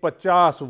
50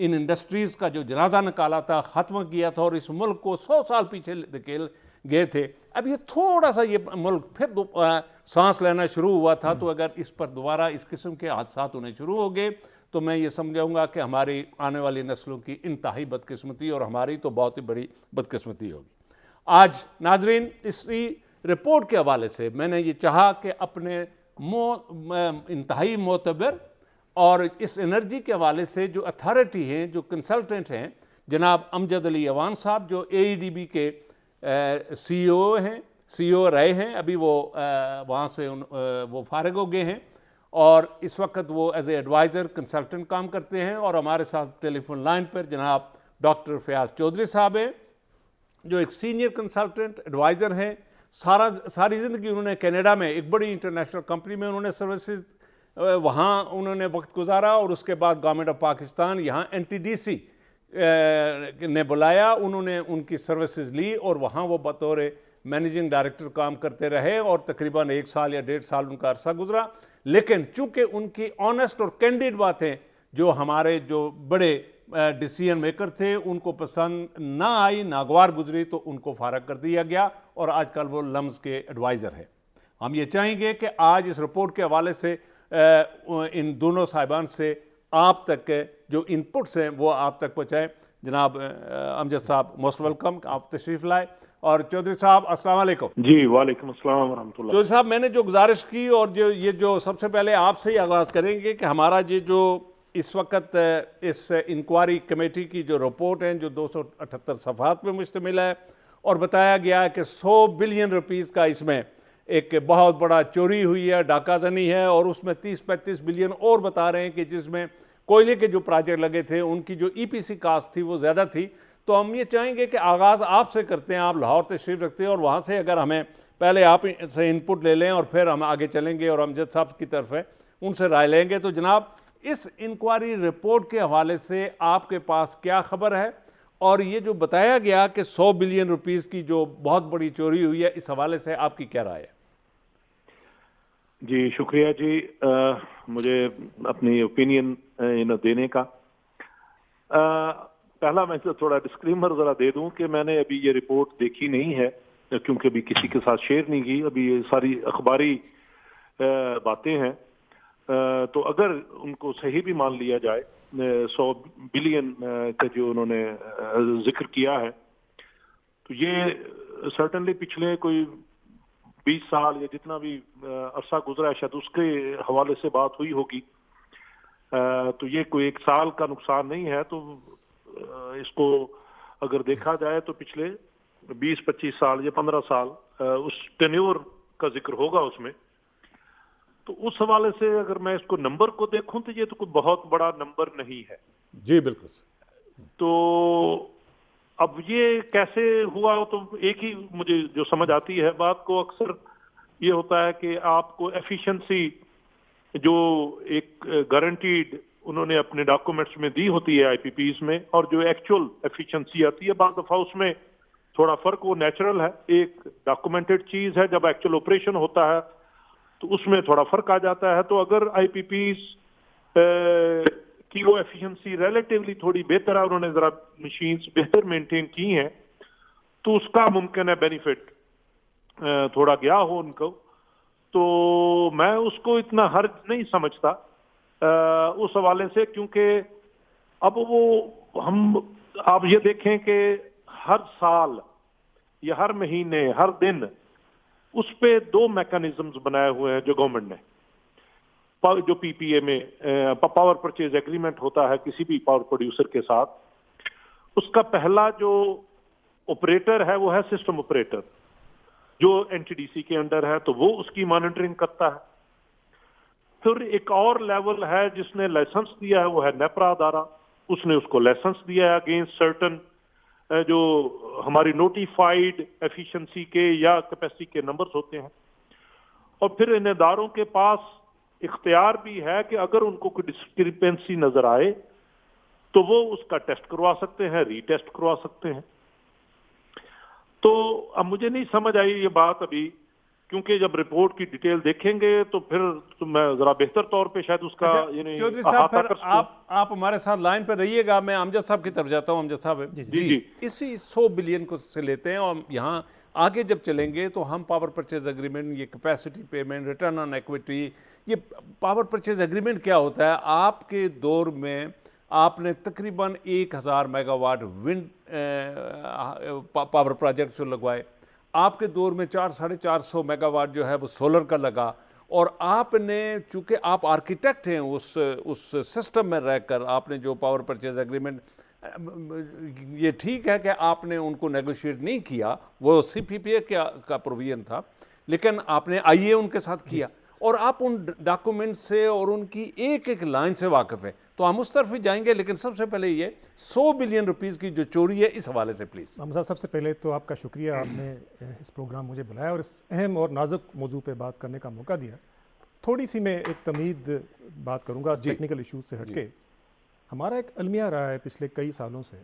ان industries کا جو جنازہ نکالا تھا، ختم کیا تھا اور اس ملک کو 100 سال پیچھے دھکیل گئے تھے. اب یہ تھوڑا سا یہ ملک پھر سانس لینا شروع ہوا تھا، تو اگر اس پر دوبارہ اس قسم کے حادثات ہونے شروع ہو گئے تو میں یہ سمجھاؤں گا کہ ہماری آنے والی نسلوں کی انتہائی بدقسمتی اور ہماری تو بہت ہی بڑی بدقسمتی ہوگی. آج ناظرین اسی رپورٹ کے حوالے سے میں نے یہ چاہا کہ اپنے انتہائی معتبر اور اس انرجی کے حوالے سے جو اتھارٹی ہیں، جو کنسلٹنٹ ہیں، جناب امجد علی ایوان صاحب جو AEDB کے سی او رہے ہیں، ابھی وہ وہاں سے وہ فارغ ہو گئے ہیں اور اس وقت وہ ایز اے ایڈوائزر کنسلٹنٹ کام کرتے ہیں. اور ہمارے ساتھ ٹیلی فون لائن پر جناب ڈاکٹر فیاض چودھری صاحب ہیں جو ایک سینئر کنسلٹنٹ ایڈوائزر ہیں. ساری زندگی انہوں نے کینیڈا میں ایک بڑی انٹرنیشنل کمپنی میں انہوں نے سروسز وہاں انہوں نے وقت گزارا اور اس کے بعد گورنمنٹ آف پاکستان یہاں NTDC نے بلایا، انہوں نے ان کی سروسز لی اور وہاں وہ بطور مینیجنگ ڈائریکٹر کام کرتے رہے اور تقریباً 1 سال یا 1.5 سال ان کا عرصہ گزرا. لیکن چونکہ ان کی آنیسٹ اور کینڈیڈ باتیں جو ہمارے جو بڑے ڈیسیژن میکر تھے ان کو پسند نہ آئی، ناگوار گزری، تو ان کو فارغ کر دیا گیا اور آج کل وہ لمز کے ایڈوائزر ہیں. ہم یہ چاہیں گے کہ آج اس رپورٹ کے حوالے سے ان دونوں صاحبان سے آپ تک جو ان پٹس ہیں وہ آپ تک پہنچائیں. جناب امجد صاحب موسٹ ویلکم، آپ تشریف لائے. اور چودھری صاحب السلام علیکم. جی وعلیکم السلام ورحمۃ اللہ. چودھری صاحب میں نے جو گزارش کی اور جو سب سے پہلے آپ سے ہی آغاز کریں گے کہ ہمارا یہ جو اس وقت اس انکوائری کمیٹی کی جو رپورٹ ہیں جو 278 صفحات پہ مشتمل ہے اور بتایا گیا ہے کہ 100 بلین روپیز کا اس میں ایک بہت بڑا چوری ہوئی ہے، ڈاکہ زنی ہے، اور اس میں 30-35 بلین اور بتا رہے ہیں کہ جس میں کوئلے کے جو پروجیکٹ لگے تھے ان کی جو EPC کاسٹ تھی وہ زیادہ تھی. تو ہم یہ چاہیں گے کہ آغاز آپ سے کرتے ہیں، آپ لاہور تشریف رکھتے ہیں اور وہاں سے اگر ہمیں پہلے آپ سے انپٹ لے لیں اور پھر ہم آگے چلیں گے اور امجد صاحب کی طرف ہے ان سے رائے لیں گے. تو جناب اس انکوائری رپورٹ کے حوالے سے آپ کے پاس کیا خبر ہے اور یہ جو بتایا گیا کہ 100 بلین روپیز کی جو بہت بڑی چوری ہوئی ہے اس حوالے سے آپ کی کیا رائے ہے؟ جی شکریہ جی، مجھے اپنی اوپینین دینے کا. پہلا میں تھوڑا ڈسکلیمر ذرا دے دوں کہ میں نے ابھی یہ رپورٹ دیکھی نہیں ہے کیونکہ ابھی کسی کے ساتھ شیئر نہیں کی، ابھی یہ ساری اخباری باتیں ہیں. تو اگر ان کو صحیح بھی مان لیا جائے 100 بلین کا جو انہوں نے ذکر کیا ہے، تو یہ سرٹنلی پچھلے کوئی 20 سال یا جتنا بھی عرصہ گزرا ہے شاید اس کے حوالے سے بات ہوئی ہوگی. تو یہ کوئی 1 سال کا نقصان نہیں ہے. تو اس کو اگر دیکھا جائے تو پچھلے 20-25 سال یا 15 سال اس ٹینیور کا ذکر ہوگا اس میں. تو اس حوالے سے اگر میں اس کو نمبر کو دیکھوں تو یہ تو کوئی بہت بڑا نمبر نہیں ہے. جی بالکل. تو اب یہ کیسے ہوا، تو ایک ہی مجھے جو سمجھ آتی ہے بات کو، اکثر یہ ہوتا ہے کہ آپ کو ایفیشنسی جو ایک گارنٹیڈ انہوں نے اپنے ڈاکومنٹس میں دی ہوتی ہے IPPs میں، اور جو ایکچول ایفیشنسی آتی ہے بعض دفعہ اس میں تھوڑا فرق وہ نیچرل ہے. ایک ڈاکومنٹڈ چیز ہے، جب ایکچول آپریشن ہوتا ہے تو اس میں تھوڑا فرق آ جاتا ہے. تو اگر IPPs کی وہ ایفیشنسی ریلیٹیولی تھوڑی بہتر ہے، انہوں نے ذرا مشینز بہتر مینٹین کی ہیں، تو اس کا ممکن ہے بینیفٹ تھوڑا گیا ہو ان کو. تو میں اس کو اتنا حرج نہیں سمجھتا اس حوالے سے، کیونکہ اب وہ آپ یہ دیکھیں کہ ہر سال یا ہر مہینے ہر دن اس پہ 2 میکانزمز بنائے ہوئے ہیں جو گورنمنٹ نے. جو PPA میں پاور پرچیز ایگریمنٹ ہوتا ہے کسی بھی پاور پروڈیوسر کے ساتھ، اس کا پہلا جو آپریٹر ہے وہ ہے سسٹم آپریٹر جو NTDC کے انڈر ہے، تو وہ اس کی مانیٹرنگ کرتا ہے. پھر ایک اور لیول ہے جس نے لائسنس دیا ہے، وہ ہے نیپرا ادارہ. اس نے اس کو لائسنس دیا ہے اگینسٹ سرٹن جو ہماری نوٹیفائیڈ ایفیشنسی کے یا کیپیسٹی کے نمبرز ہوتے ہیں. اور پھر ان اداروں کے پاس اختیار بھی ہے کہ اگر ان کو کوئی ڈسکرپنسی نظر آئے تو وہ اس کا ٹیسٹ کروا سکتے ہیں، ری ٹیسٹ کروا سکتے ہیں. تو اب مجھے نہیں سمجھ آئی یہ بات ابھی کیونکہ جب رپورٹ کی ڈیٹیل دیکھیں گے تو پھر میں ذرا بہتر طور پہ شاید اس کا چودھری صاحب پھر آپ ہمارے ساتھ لائن پہ رہیے گا. میں امجد صاحب کی طرف جاتا ہوں. امجد صاحب جی اسی 100 بلین کو سے لیتے ہیں اور یہاں آگے جب چلیں گے تو ہم پاور پرچیز ایگریمنٹ, یہ capacity payment, return on equity, یہ پاور پرچیز ایگریمنٹ کیا ہوتا ہے؟ آپ کے دور میں آپ نے تقریباً 1000 mega watt wind power project جو لگوائے. آپ کے دور میں 400-450 میگا واٹ جو ہے وہ سولر کا لگا. اور آپ نے چونکہ آپ آرکیٹیکٹ ہیں اس سسٹم میں رہ کر, آپ نے جو پاور پرچیز ایگریمنٹ, یہ ٹھیک ہے کہ آپ نے ان کو نیگوشیٹ نہیں کیا, وہ سی پی پی اے کا پروویژن تھا, لیکن آپ نے آئی اے ان کے ساتھ کیا اور آپ ان ڈاکومنٹ سے اور ان کی ایک ایک لائن سے واقف ہے. تو ہم اس طرف بھی جائیں گے, لیکن سب سے پہلے یہ 100 بلین روپیز کی جو چوری ہے اس حوالے سے پلیز. محمد صاحب, سب سے پہلے تو آپ کا شکریہ, آپ نے اس پروگرام مجھے بلایا اور اس اہم اور نازک موضوع پہ بات کرنے کا موقع دیا. تھوڑی سی میں ایک تمہید بات کروں گا ٹیکنیکل ایشوز سے ہٹ کے. ہمارا ایک المیہ رہا ہے پچھلے کئی سالوں سے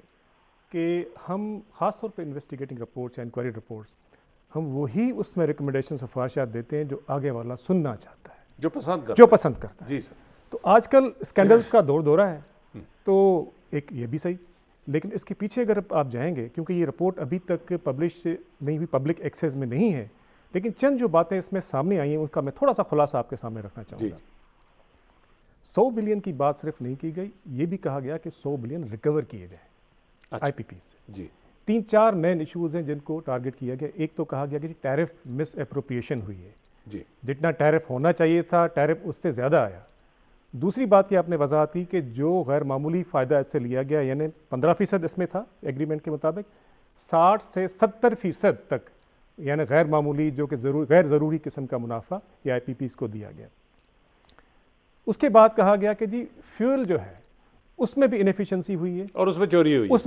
کہ ہم خاص طور پہ انویسٹیگیٹنگ رپورٹس یا انکوائری رپورٹس, ہم وہی اس میں ریکمنڈیشن سفارشات دیتے ہیں جو آگے والا سننا چاہتا ہے, جو پسند کرتا ہے. جی سر. تو آج کل اسکینڈلس کا دورہ ہے, تو ایک یہ بھی صحیح, لیکن اس کے پیچھے اگر آپ جائیں گے, کیونکہ یہ رپورٹ ابھی تک پبلش نہیں ہوئی, پبلک ایکسیس میں نہیں ہے, لیکن چند جو باتیں اس میں سامنے آئی ہیں ان کا میں تھوڑا سا خلاصہ آپ کے سامنے رکھنا چاہوں گا. 100 بلین کی بات صرف نہیں کی گئی, یہ بھی کہا گیا کہ 100 بلین ریکور کیے جائیں آئی پی پی سے. جی 3-4 مین ایشوز ہیں جن کو ٹارگٹ کیا گیا. ایک تو کہا گیا کہ ٹیرف مس اپروپریشن ہوئی ہے, جی جتنا ٹیرف ہونا چاہیے تھا ٹیرف اس سے زیادہ آیا. دوسری بات کی آپ نے وضاحت کی کہ جو غیر معمولی فائدہ اس سے لیا گیا, یعنی 15% اس میں تھا ایگریمنٹ کے مطابق, 60 سے 70% تک یعنی غیر معمولی جو کہ غیر ضروری قسم کا منافع یہ آئی پی پیز کو دیا گیا. اس کے بعد کہا گیا کہ جی فیول جو ہے اس میں بھی انیفیشنسی ہوئی ہے اور اس میں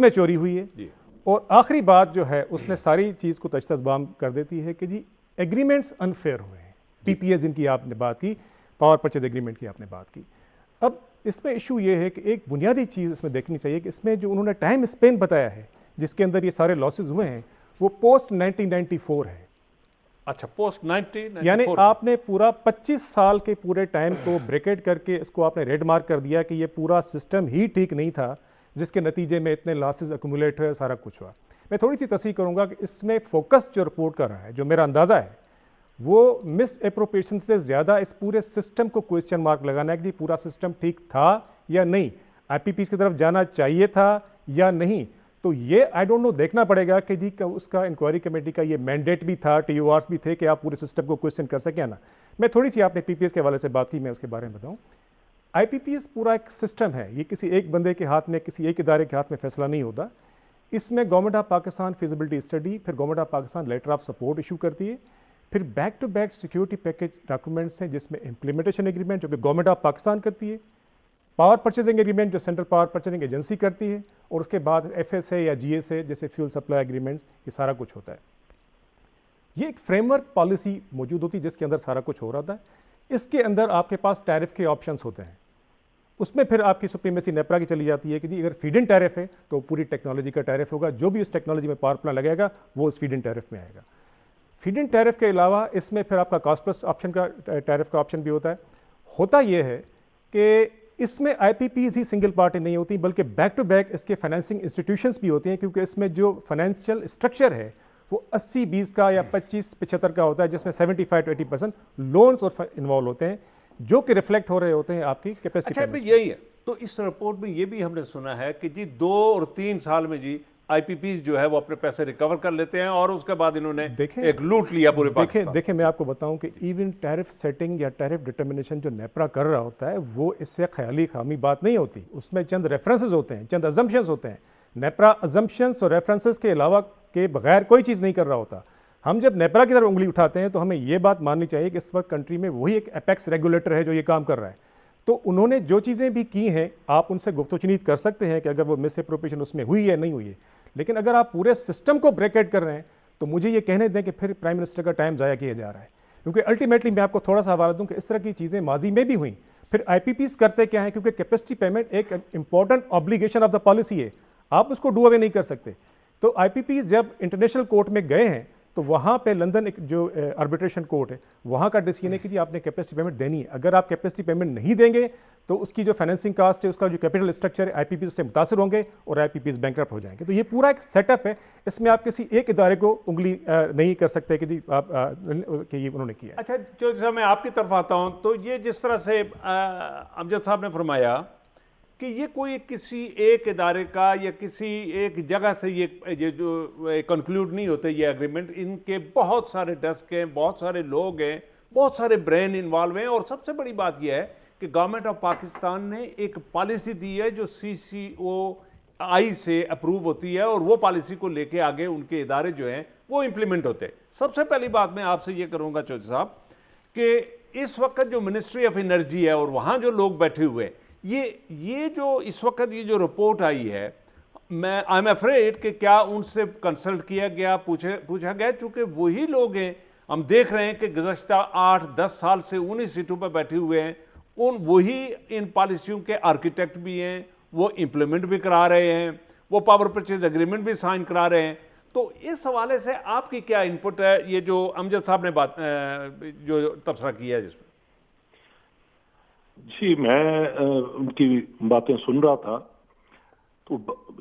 چوری ہوئی ہے. اور آخری بات جو ہے اس نے ساری چیز کو تجتذبام کر دیتی ہے کہ جی ایگریمنٹس انفیئر ہوئے ہیں. پی پی اے جن کی آپ نے بات کی, پاور پرچیز ایگریمنٹ کی آپ نے بات کی. اب اس میں ایشو یہ ہے کہ ایک بنیادی چیز اس میں دیکھنی چاہیے کہ اس میں جو انہوں نے ٹائم اسپین بتایا ہے جس کے اندر یہ سارے لاسز ہوئے ہیں وہ پوسٹ 1994 ہے. اچھا, پوسٹ 1994 یعنی آپ نے پورا 25 سال کے پورے ٹائم کو بریکٹ کر کے اس کو آپ نے ریڈ مارک کر دیا کہ یہ پورا سسٹم ہی ٹھیک نہیں تھا جس کے نتیجے میں اتنے لاسز ایکومولیٹ ہوئے, سارا کچھ ہوا. میں تھوڑی سی تصحیح کروں گا کہ اس میں فوکس جو رپورٹ کر رہا ہے, جو میرا اندازہ ہے, وہ مس اپروپریشن سے زیادہ اس پورے سسٹم کو کوئسچن مارک لگانا ہے کہ پورا سسٹم ٹھیک تھا یا نہیں, آئی پی پیز کی طرف جانا چاہیے تھا یا نہیں. تو یہ آئی ڈونٹ نو دیکھنا پڑے گا کہ جی اس کا انکوائری کمیٹی کا یہ مینڈیٹ بھی تھا, ٹی او آرس بھی تھے کہ آپ پورے سسٹم کو کوئسچن کر سکیں نا. میں تھوڑی سی آپ نے پی پی ایس کے حوالے سے بات کی, میں اس کے بارے میں بتاؤں. آئی پی پی ایس پورا ایک سسٹم ہے, یہ کسی ایک بندے کے ہاتھ میں, کسی ایک ادارے کے ہاتھ میں فیصلہ نہیں ہوتا. اس میں government of Pakistan feasibility study, پھر government of Pakistan letter of support issue کرتی ہے, پھر back to back security package documents ہیں جس میں امپلیمنٹیشن ایگریمنٹ جو کہ گورنمنٹ آف پاکستان کرتی ہے, پاور پرچیزنگ ایگریمنٹ جو سینٹرل پاور پرچیزنگ ایجنسی کرتی ہے, اور اس کے بعد ایف ایس اے یا جی ایس اے جیسے فیول سپلائی ایگریمنٹ, یہ سارا کچھ ہوتا ہے. یہ ایک فریم ورک پالیسی موجود ہوتی ہے جس کے اندر سارا کچھ ہو رہا ہے. اس کے اندر آپ کے پاس ٹیرف کے آپشنس ہوتے ہیں. اس میں پھر آپ کی سپریمیسی نیپرا کی چلی جاتی ہے کہ جی اگر فیڈ ان ٹیرف ہے تو پوری ٹیکنالوجی کا ٹیرف ہوگا, جو بھی اس ٹیکنالوجی میں پاور پلانٹ لگے گا وہ اس فیڈ ان ٹیرف میں آئے گا. فیڈ ان ٹیرف کے علاوہ اس میں پھر آپ کا کاسٹ پلس آپشن کا ٹیرف کا آپشن بھی ہوتا ہے. ہوتا یہ ہے کہ اس میں آئی پی پیز ہی سنگل پارٹی نہیں ہوتی بلکہ بیک ٹو بیک اس کے فائنینسنگ انسٹیٹیوشنس بھی ہوتی ہیں, کیونکہ اس میں جو فائنینشیل اسٹرکچر ہے وہ 80-20 کا یا 25-75 کا ہوتا ہے, جس میں 75-80% لونز اور انوالو ہوتے ہیں جو کہ ریفلیکٹ ہو رہے ہوتے ہیں آپ کی کیپیسٹی. اچھا یہی ہے. تو اس رپورٹ میں یہ بھی ہم نے سنا ہے کہ جی 2 اور 3 سال میں جی آئی پی پیز جو ہے وہ اپنے پیسے ریکور کر لیتے ہیں اور اس کے بعد انہوں نے ایک لوٹ لیا پورے پاکستان. دیکھیں میں آپ کو بتاؤں کہ ایون ٹیرف سیٹنگ یا ٹیرف ڈٹرمنیشن جو نیپرا کر رہا ہوتا ہے وہ اس سے خیالی خامی بات نہیں ہوتی. اس میں چند ریفرنسز ہوتے ہیں, چند ازمپشنز ہوتے ہیں. نیپرا ازمپشنز اور ریفرنسز کے علاوہ کے بغیر کوئی چیز نہیں کر رہا ہوتا. ہم جب نیپرا کی طرف انگلی اٹھاتے ہیں تو ہمیں یہ بات ماننی چاہیے کہ اس وقت کنٹری میں وہی ایک اپیکس ریگولیٹر ہے جو یہ کام کر رہا ہے. تو انہوں نے جو چیزیں بھی کی ہیں آپ ان سے گفت و چنید کر سکتے ہیں کہ اگر وہ مس اپروپریشن اس میں ہوئی ہے نہیں ہوئی ہے, لیکن اگر آپ پورے سسٹم کو بریکٹ کر رہے ہیں تو مجھے یہ کہنے دیں کہ پھر پرائم منسٹر کا ٹائم ضائع کیا جا رہا ہے. کیونکہ الٹیمیٹلی میں آپ کو تھوڑا سا حوالہ دوں کہ اس طرح کی چیزیں ماضی میں بھی ہوئیں. پھر آئی پی پیز کرتے کیا ہیں, کیونکہ کیپیسٹی پیمنٹ ایک important obligation of the policy ہے, آپ اس کو ڈو اوے نہیں کر سکتے. تو آئی پی پیز جب انٹرنیشنل کورٹ میں گئے ہیں تو وہاں پہ لندن ایک جو آربیٹریشن کورٹ ہے وہاں کا ڈیسیژن ہے کہ جی آپ نے کیپیسٹی پیمنٹ دینی ہے. اگر آپ کیپیسٹی پیمنٹ نہیں دیں گے تو اس کی جو فائنینسنگ کاسٹ ہے, اس کا جو کیپٹل اسٹرکچر ہے, آئی پی پیز سے متاثر ہوں گے اور آئی پی پیز بینکرپٹ ہو جائیں گے. تو یہ پورا ایک سیٹ اپ ہے, اس میں آپ کسی ایک ادارے کو انگلی نہیں کر سکتے کہ جی آپ کہ یہ انہوں نے کیا. اچھا چودھری صاحب میں آپ کی طرف آتا ہوں, تو یہ جس طرح سے امجد صاحب نے فرمایا کہ یہ کوئی کسی ایک ادارے کا یا کسی ایک جگہ سے یہ جو کنکلوڈ نہیں ہوتے یہ اگریمنٹ, ان کے بہت سارے ڈیسک ہیں, بہت سارے لوگ ہیں, بہت سارے برین انوالو ہیں, اور سب سے بڑی بات یہ ہے کہ گورنمنٹ آف پاکستان نے ایک پالیسی دی ہے جو CCOI سے اپروو ہوتی ہے, اور وہ پالیسی کو لے کے آگے ان کے ادارے جو ہیں وہ امپلیمنٹ ہوتے ہیں. سب سے پہلی بات میں آپ سے یہ کروں گا چودھری صاحب کہ اس وقت جو منسٹری آف انرجی ہے اور وہاں جو لوگ بیٹھے ہوئے ہیں, یہ جو اس وقت یہ جو رپورٹ آئی ہے, میں آئی ایم افریڈ کہ کیا ان سے کنسلٹ کیا گیا, پوچھا گیا, چونکہ وہی لوگ ہیں, ہم دیکھ رہے ہیں کہ گزشتہ 8-10 سال سے انہی سیٹوں پہ بیٹھے ہوئے ہیں, وہی ان پالیسیوں کے آرکیٹیکٹ بھی ہیں, وہ امپلیمنٹ بھی کرا رہے ہیں, وہ پاور پرچیز اگریمنٹ بھی سائن کرا رہے ہیں. تو اس حوالے سے آپ کی کیا انپٹ ہے, یہ جو امجد صاحب نے بات جو تبصرہ کیا ہے جس میں؟ جی میں ان کی باتیں سن رہا تھا, تو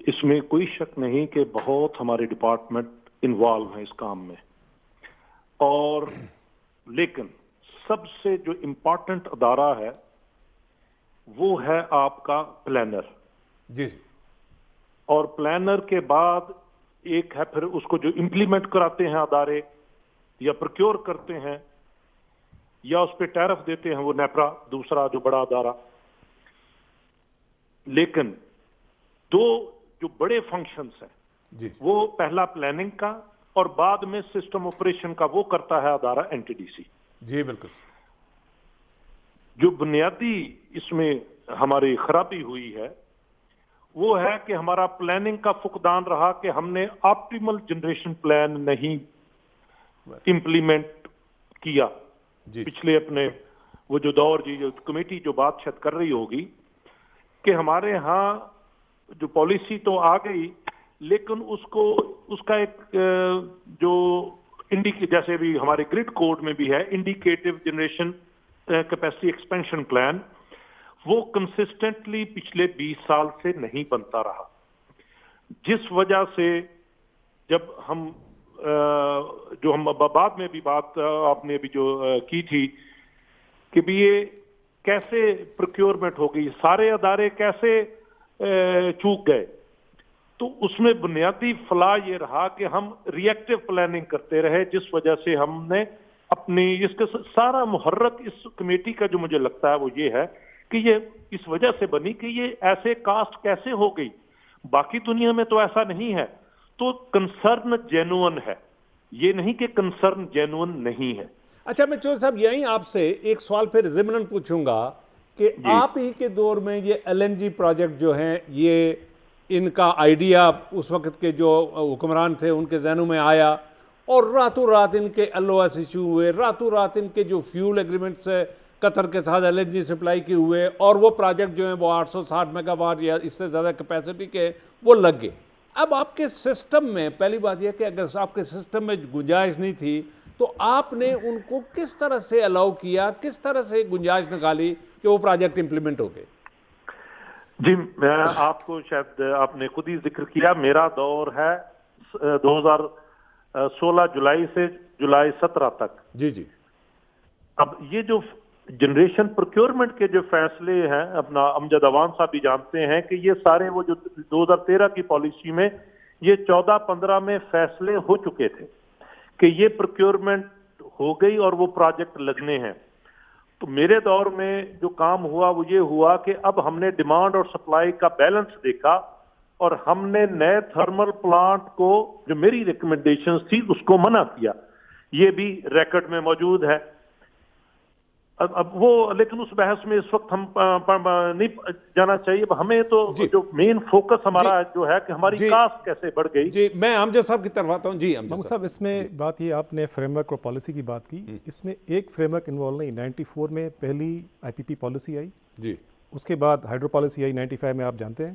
اس میں کوئی شک نہیں کہ بہت ہمارے ڈپارٹمنٹ انوالو ہیں اس کام میں, اور لیکن سب سے جو امپورٹنٹ ادارہ ہے وہ ہے آپ کا پلانر. جی. اور پلانر کے بعد ایک ہے پھر اس کو جو امپلیمنٹ کراتے ہیں ادارے یا پروکیور کرتے ہیں یا اس پہ ٹیرف دیتے ہیں, وہ نیپرا دوسرا جو بڑا ادارہ. لیکن دو جو بڑے فنکشنز ہیں جی. وہ پہلا پلاننگ کا اور بعد میں سسٹم آپریشن کا وہ کرتا ہے ادارہ NTDC. جی بالکل. جو بنیادی اس میں ہماری خرابی ہوئی ہے وہ ہے کہ ہمارا پلاننگ کا فقدان رہا کہ ہم نے آپٹیمل جنریشن پلان نہیں امپلیمنٹ کیا. پچھلے اپنے وہ جو دور جو کمیٹی جو بات شاید کر رہی ہوگی کہ ہمارے ہاں جو پالیسی تو آ گئی, لیکن اس کا ایک جو جیسے بھی ہمارے گریڈ کوڈ میں بھی ہے indicative generation capacity expansion plan, وہ کنسسٹنٹلی پچھلے 20 سال سے نہیں بنتا رہا, جس وجہ سے جب ہم جو ہم بعد میں بھی بات آپ نے بھی جو کی تھی کہ بھی یہ کیسے پروکیورمنٹ ہو گئی, سارے ادارے کیسے چوک گئے, تو اس میں بنیادی فلاح یہ رہا کہ ہم ری ایکٹیو پلاننگ کرتے رہے, جس وجہ سے ہم نے اپنی اس کا سارا محرک اس کمیٹی کا جو مجھے لگتا ہے وہ یہ ہے کہ یہ اس وجہ سے بنی کہ یہ ایسے کاسٹ کیسے ہو گئی, باقی دنیا میں تو ایسا نہیں ہے. تو کنسرن جینوئن ہے, یہ نہیں کہ کنسرن جینوئن نہیں ہے. اچھا میں چودھری صاحب یہیں آپ سے ایک سوال پھر ضمناً پوچھوں گا کہ آپ ہی کے دور میں یہ LNG پروجیکٹ جو ہیں, یہ ان کا آئیڈیا اس وقت کے جو حکمران تھے ان کے ذہنوں میں آیا, اور راتوں رات ان کے LOS ایشو ہوئے, راتوں رات ان کے جو فیول ایگریمنٹس قطر کے ساتھ LNG سپلائی کے ہوئے, اور وہ پروجیکٹ جو ہیں وہ 860 میگا واٹ یا اس سے زیادہ کیپیسٹی کے وہ لگ گئے. اب آپ کے سسٹم میں پہلی بات یہ کہ اگر آپ کے سسٹم میں گنجائش نہیں تھی تو آپ نے ان کو کس طرح سے الاؤ کیا, کس طرح سے گنجائش نکالی کہ وہ پروجیکٹ امپلیمنٹ ہو گئے؟ جی میں آپ کو شاید آپ نے خود ہی ذکر کیا, میرا دور ہے 2016 جولائی سے جولائی 17 تک. جی جی. اب یہ جو جنریشن پروکیورمنٹ کے جو فیصلے ہیں, اپنا امجد عوان صاحب بھی جانتے ہیں کہ یہ سارے وہ جو 2013 کی پالیسی میں یہ 14-15 میں فیصلے ہو چکے تھے کہ یہ پروکیورمنٹ ہو گئی اور وہ پروجیکٹ لگنے ہیں. تو میرے دور میں جو کام ہوا وہ یہ ہوا کہ اب ہم نے ڈیمانڈ اور سپلائی کا بیلنس دیکھا, اور ہم نے نئے تھرمل پلانٹ کو جو میری ریکمنڈیشنز تھی اس کو منع کیا. یہ بھی ریکارڈ میں موجود ہے. اب وہ لیکن اس بحث میں اس وقت ہم نہیں جانا چاہیے. ہمیں تو جو مین فوکس ہمارا جو ہے کہ ہماری کاسٹ کیسے بڑھ گئی. جی میں امجد صاحب کی طرف آتا ہوں. جی امجد صاحب, اس میں بات یہ آپ نے فریم ورک اور پالیسی کی بات کی, اس میں ایک فریم ورک انوالو نہیں. 94 میں پہلی IPP پالیسی آئی, جی, اس کے بعد ہائیڈرو پالیسی آئی 95 میں, آپ جانتے ہیں.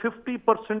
50%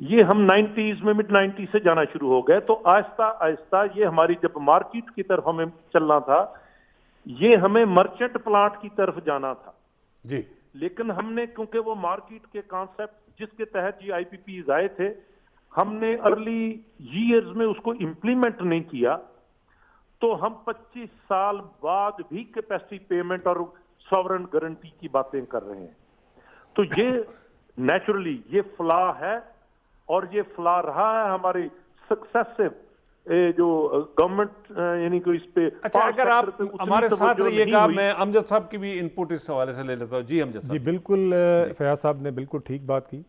یہ ہم 90s میں mid 90s سے جانا شروع ہو گئے. تو آہستہ آہستہ یہ ہماری جب مارکیٹ کی طرف ہمیں چلنا تھا, یہ ہمیں مرچنٹ پلانٹ کی طرف جانا تھا جی. لیکن ہم نے کیونکہ وہ مارکیٹ کے کانسیپٹ جس کے تحت یہ IPPs آئے تھے, ہم نے ارلی ایئرز میں اس کو امپلیمنٹ نہیں کیا, تو ہم 25 سال بعد بھی کیپیسٹی پیمنٹ اور ساورن گارنٹی کی باتیں کر رہے ہیں. تو یہ نیچرلی یہ فلا ہے, اور یہ فلا رہا ہے ہماری سکسیسو جو گورنمنٹ یعنی کہ اس پہ. اچھا, اگر آپ ہمارے ساتھ رہیے گا, میں امجد صاحب کی بھی انپوٹ اس حوالے سے لے لیتا ہوں. جی امجد صاحب. جی بالکل, فیاض صاحب نے بالکل ٹھیک بات کی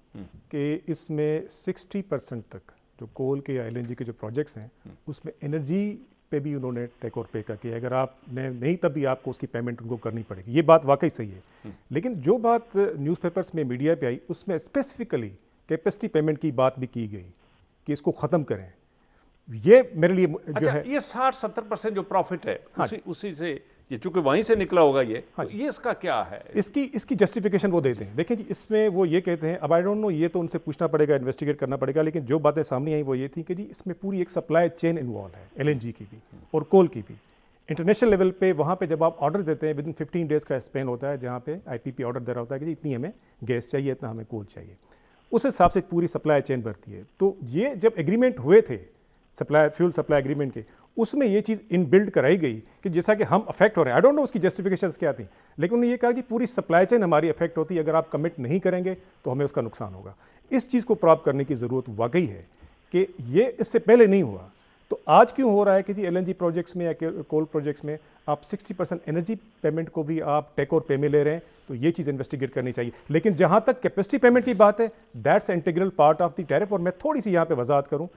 کہ اس میں 60% تک جو کول کے یا LNG کے جو پروجیکٹس ہیں اس میں انرجی پہ بھی انہوں نے ٹیک اور پے کا کیا. اگر آپ نے نہیں تب بھی آپ کو اس کی پیمنٹ ان کو کرنی پڑے گی. یہ بات واقعی صحیح ہے, لیکن جو بات نیوز پیپرز میں میڈیا پہ آئی اس میں اسپیسیفکلی کیپیسٹی پیمنٹ کی بات بھی کی گئی کہ اس کو ختم کریں. یہ میرے لیے جو ہے یہ 60-70% جو پروفٹ ہے اسی سے, یہ چونکہ وہیں سے نکلا ہوگا, یہ اس کا کیا ہے؟ اس کی جسٹیفیکیشن وہ دیتے ہیں. دیکھیں جی, اس میں وہ یہ کہتے ہیں, اب آئی ڈونٹ نو, یہ تو ان سے پوچھنا پڑے گا, انویسٹیگیٹ کرنا پڑے گا, لیکن جو باتیں سامنے آئیں وہ یہ تھیں کہ جی اس میں پوری ایک سپلائی چین انوالو ہے, LNG کی بھی اور کول کی بھی. انٹرنیشنل لیول پہ وہاں پہ جب آپ آرڈر دیتے ہیں ود ان 15 days کا اسپین ہوتا ہے, جہاں پہ IPP آرڈر دے رہا ہوتا ہے کہ جی اتنی ہمیں گیس چاہیے, اتنا ہمیں کول چاہیے, اس حساب سے پوری سپلائی چین بھرتی ہے. تو یہ جب ایگریمنٹ ہوئے تھے فیول سپلائی ایگریمنٹ کے, اس میں یہ چیز ان بلڈ کرائی گئی کہ جیسا کہ ہم افیکٹ ہو رہے ہیں. آئی ڈونٹ نو اس کی جسٹیفیکیشنز کیا تھیں, لیکن انہوں نے یہ کہا کہ پوری سپلائی چین ہماری افیکٹ ہوتی ہے, اگر آپ کمٹ نہیں کریں گے تو ہمیں اس کا نقصان ہوگا. اس چیز کو پراپ کرنے کی ضرورت واقعی ہے کہ یہ اس سے پہلے نہیں ہوا. تو آج کیوں ہو رہا ہے کہ جی LNG پروجیکٹس میں یا کول پروجیکٹس میں آپ 60% انرجی پیمنٹ کو بھی آپ ٹیک اور پے میں لے رہے ہیں؟ تو یہ چیز انویسٹیگیٹ کرنی چاہیے. لیکن جہاں تک کیپیسٹی پیمنٹ کی بات ہے, that's integral part of the tariff. اور میں تھوڑی سی یہاں پہ وضاحت کروں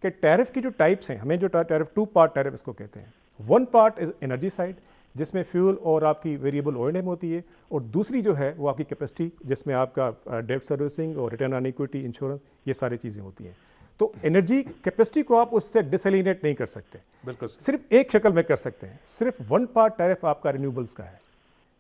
کہ ٹیرف کی جو ٹائپس ہیں, ہمیں جو ٹیرف 2 پارٹ ٹیرف اس کو کہتے ہیں. 1 پارٹ از انرجی سائڈ جس میں فیول اور آپ کی ویریبل O&M ہوتی ہے, اور دوسری جو ہے وہ آپ کی کیپیسٹی جس میں آپ کا ڈیٹ سروسنگ اور ریٹرن آن ایکویٹی, انشورنس, یہ ساری چیزیں ہوتی ہیں. تو انرجی کیپیسٹی کو آپ اس سے ڈسیلینیٹ نہیں کر سکتے, بالکل صرف ایک شکل میں کر سکتے ہیں. صرف 1 پارٹ ٹیرف آپ کا رینیوبلس کا ہے.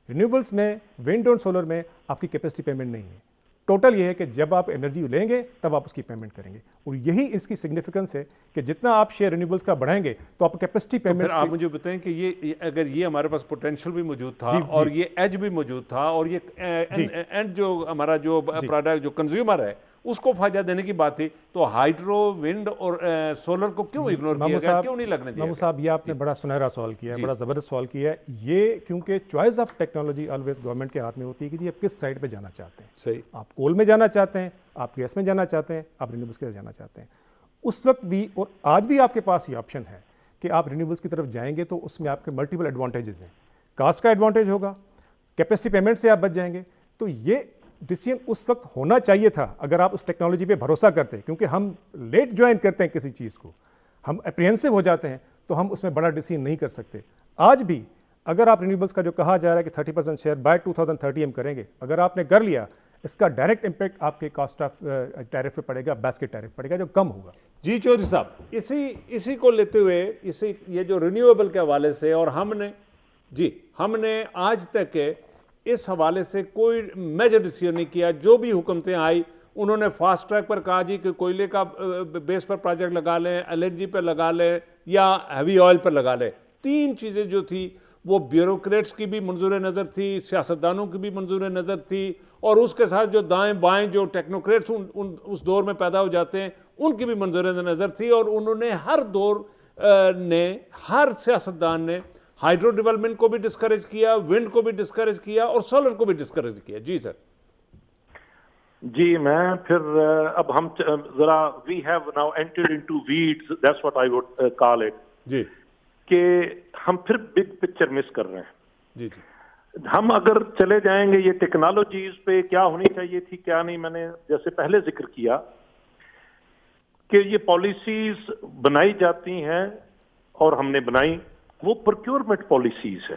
رینیوبلس میں ونڈ اور سولر میں آپ کی کیپیسٹی پیمنٹ نہیں ہے. ٹوٹل یہ ہے کہ جب آپ انرجی لیں گے تب آپ اس کی پیمنٹ کریں گے, اور یہی اس کی سگنیفیکنس ہے کہ جتنا آپ شیئر رینیوبلس کا بڑھائیں گے تو آپ کیپیسٹی پیمنٹ. آپ مجھے بتائیں کہ یہ اگر یہ ہمارے پاس پوٹینشیل بھی موجود تھا اور یہ ایج بھی موجود تھا, اور یہ اینڈ جو ہمارا جو پروڈکٹ جو کنزیومر ہے اس کو فائدہ دینے کی بات تھی, تو ہائیڈرو, ونڈ اور سولر کو کیوں اگنور کیا گیا, کیوں نہیں لگنے دیا؟ محمود صاحب, یہ آپ نے بڑا سنہرا سوال کیا ہے, بڑا زبردست سوال کیا ہے. یہ کیونکہ choice of technology always government کے ہاتھ میں ہوتی ہے کہ جی آپ کس سائڈ پہ جانا چاہتے ہیں. صحیح, آپ کول میں جانا چاہتے ہیں, آپ گیس میں جانا چاہتے ہیں, آپ رینیوبلس کی طرف جانا چاہتے ہیں. اس وقت بھی اور آج بھی آپ کے پاس یہ آپشن ہے کہ آپ رینیوبلس کی طرف جائیں گے تو اس میں آپ کے ملٹیپل ایڈوانٹیجز ہیں. کاسٹ کا ایڈوانٹیج ہوگا, کیپیسٹی پیمنٹ سے آپ بچ جائیں گے. تو یہ ڈیسیژن اس وقت ہونا چاہیے تھا اگر آپ اس ٹیکنالوجی پہ بھروسہ کرتے, کیونکہ ہم لیٹ جوائن کرتے ہیں کسی چیز کو, ہم اپریہنسو ہو جاتے ہیں, تو ہم اس میں بڑا ڈیسیژن نہیں کر سکتے. آج بھی اگر آپ رینیوبلس کا جو کہا جا رہا ہے کہ 30% شیئر بائی 2030 ہم کریں گے, اگر آپ نے کر لیا, اس کا ڈائریکٹ امپیکٹ آپ کے کاسٹ آف ٹیرف پہ پڑے گا, بیسکٹ ٹیرف پڑے گا, جو کم ہوگا. جی چودھری صاحب, اسی کو لیتے ہوئے یہ جو رینیویبل کے حوالے سے, اور ہم نے آج تک اس حوالے سے کوئی میجر ڈیسیژن نہیں کیا. جو بھی حکومتیں آئی انہوں نے فاسٹ ٹریک پر کہا جی کہ کوئلے کا بیس پر پروجیکٹ لگا لیں, LNG پر لگا لیں یا ہیوی آئل پر لگا لیں. 3 چیزیں جو تھی وہ بیوروکریٹس کی بھی منظور نظر تھی, سیاستدانوں کی بھی منظور نظر تھی, اور اس کے ساتھ جو دائیں بائیں جو ٹیکنوکریٹس اس دور میں پیدا ہو جاتے ہیں ان کی بھی منظور نظر تھی. اور انہوں نے ہر دور نے, ہر سیاستدان نے ہائیڈرو ڈیولپمنٹ کو بھی ڈسکریج کیا, ونڈ کو بھی ڈسکریج کیا, اور سولر کو بھی ڈسکریج کیا. جی سر. جی میں پھر اب ہم ذرا we have now entered into weeds, that's what I would call it. جی, کہ ہم پھر بگ پکچر مس کر رہے ہیں. جی جی. ہم اگر چلے جائیں گے یہ ٹیکنالوجیز پہ کیا ہونی چاہیے تھی کیا نہیں, میں نے جیسے پہلے ذکر کیا کہ یہ پالیسیز بنائی جاتی ہیں اور ہم نے بنائی, وہ پروکیورمنٹ پالیسیز ہے,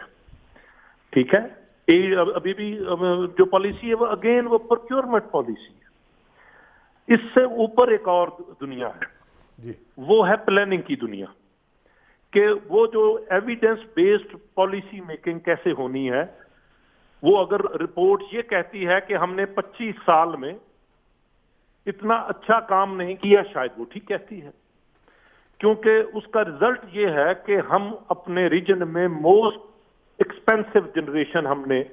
ٹھیک ہے. ابھی بھی جو پالیسی ہے وہ اگین وہ پروکیورمنٹ پالیسی ہے. اس سے اوپر ایک اور دنیا ہے جی, وہ ہے پلاننگ کی دنیا, کہ وہ جو ایویڈنس بیسڈ پالیسی میکنگ کیسے ہونی ہے. وہ اگر رپورٹ یہ کہتی ہے کہ ہم نے 25 سال میں اتنا اچھا کام نہیں کیا، شاید وہ ٹھیک کہتی ہے، کیونکہ اس کا رزلٹ یہ ہے کہ ہم اپنے ریجن میں موسٹ ایکسپینسو جنریشن ہم نے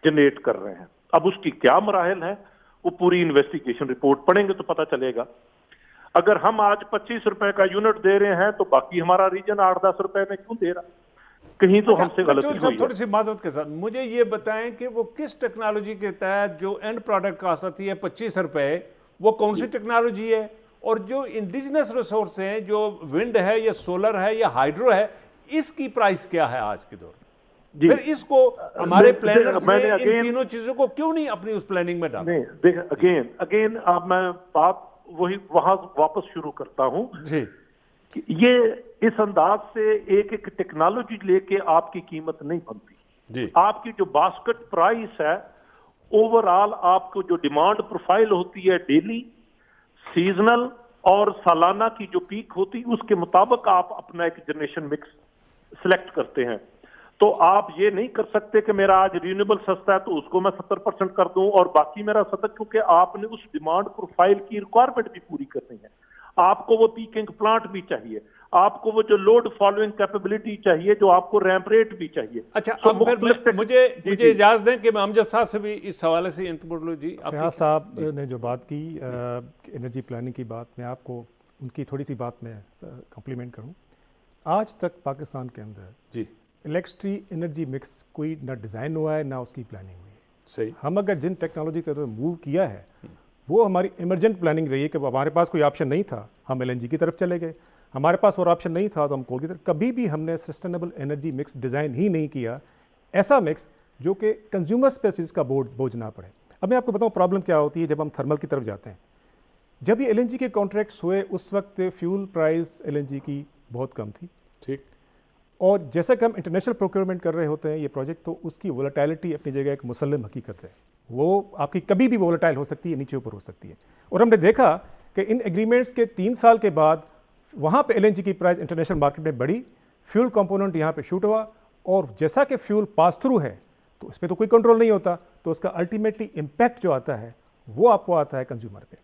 جنریٹ کر رہے ہیں. اب اس کی کیا مراحل ہیں وہ پوری انویسٹیگیشن رپورٹ پڑھیں گے تو پتہ چلے گا. اگر ہم آج 25 روپے کا یونٹ دے رہے ہیں تو باقی ہمارا ریجن 8-10 روپے میں کیوں دے رہا؟ کہیں تو ہم سے غلطی ہوئی ہے. تھوڑی سی معذرت کے ساتھ مجھے یہ بتائیں کہ وہ کس ٹیکنالوجی کے تحت جو اینڈ پروڈکٹ کاسٹ آتی ہے 25 روپے، وہ کون سی ٹیکنالوجی ہے؟ اور جو انڈیجنس ریسورس ہیں، جو ونڈ ہے یا سولر ہے یا ہائیڈرو ہے، اس کی پرائس کیا ہے آج کے دور میں؟ پھر اس کو ہمارے پلانرز نے ان تینوں چیزوں کو کیوں نہیں اپنی اس پلاننگ میں ڈالا؟ دیکھ اگین اب میں بات وہی وہاں واپس شروع کرتا ہوں جی. یہ اس انداز سے ایک ایک ٹیکنالوجی لے کے آپ کی قیمت نہیں بنتی جی. آپ کی جو باسکٹ پرائس ہے اوور آل، آپ کو جو ڈیمانڈ پروفائل ہوتی ہے ڈیلی، سیزنل اور سالانہ کی جو پیک ہوتی، اس کے مطابق آپ اپنا ایک جنریشن مکس سلیکٹ کرتے ہیں. تو آپ یہ نہیں کر سکتے کہ میرا آج رینیوبل سستا ہے تو اس کو میں 70% کر دوں اور باقی میرا 70، کیونکہ آپ نے اس ڈیمانڈ پروفائل کی ریکوائرمنٹ بھی پوری کرنی ہے. آپ کو وہ پیکنگ پلانٹ بھی چاہیے، آپ کو وہ جو لوڈ فالوئنگ کیپیبلٹی چاہیے، جو آپ کو ریمپ ریٹ بھی چاہیے. اچھا، اب پھر مجھے اجازت دیں کہ میں امجد صاحب سے بھی اس حوالے سے جی. فیاض صاحب نے جو بات کی انرجی پلاننگ کی بات، میں آپ کو ان کی تھوڑی سی بات میں کمپلیمنٹ کروں. آج تک پاکستان کے اندر جی الیکٹرسٹی انرجی مکس کوئی نہ ڈیزائن ہوا ہے نہ اس کی پلاننگ ہوئی ہے. صحیح. ہم اگر جن ٹیکنالوجی کی طرف موو کیا ہے وہ ہماری ایمرجنٹ پلاننگ رہی ہے کہ ہمارے پاس کوئی آپشن نہیں تھا، ہم LNG کی طرف چلے گئے. ہمارے پاس اور آپشن نہیں تھا تو ہم کول کی طرف. کبھی بھی ہم نے سسٹینیبل انرجی مکس ڈیزائن ہی نہیں کیا، ایسا مکس جو کہ کنزیومر اسپیسیز کا بوجھ نہ پڑے. اب میں آپ کو بتاؤں پرابلم کیا ہوتی ہے جب ہم تھرمل کی طرف جاتے ہیں. جب یہ LNG کے کانٹریکٹس ہوئے اس وقت فیول پرائز LNG کی بہت کم تھی. ٹھیک. اور جیسا کہ ہم انٹرنیشنل پروکیورمنٹ کر رہے ہوتے ہیں یہ پروجیکٹ، تو اس کی وولیٹائلٹی اپنی جگہ ایک مسلم حقیقت ہے. وہ آپ کی کبھی بھی وولیٹائل ہو سکتی ہے، نیچے اوپر ہو سکتی ہے. اور ہم نے دیکھا کہ ان ایگریمنٹس کے 3 سال کے بعد وہاں پہ LNG کی پرائز انٹرنیشنل مارکیٹ میں بڑھی، فیول کمپوننٹ یہاں پہ شوٹ ہوا، اور جیسا کہ فیول پاس تھرو ہے تو اس پہ تو کوئی کنٹرول نہیں ہوتا، تو اس کا الٹیمیٹلی امپیکٹ جو آتا ہے وہ آپ کو آتا ہے کنزیومر پہ.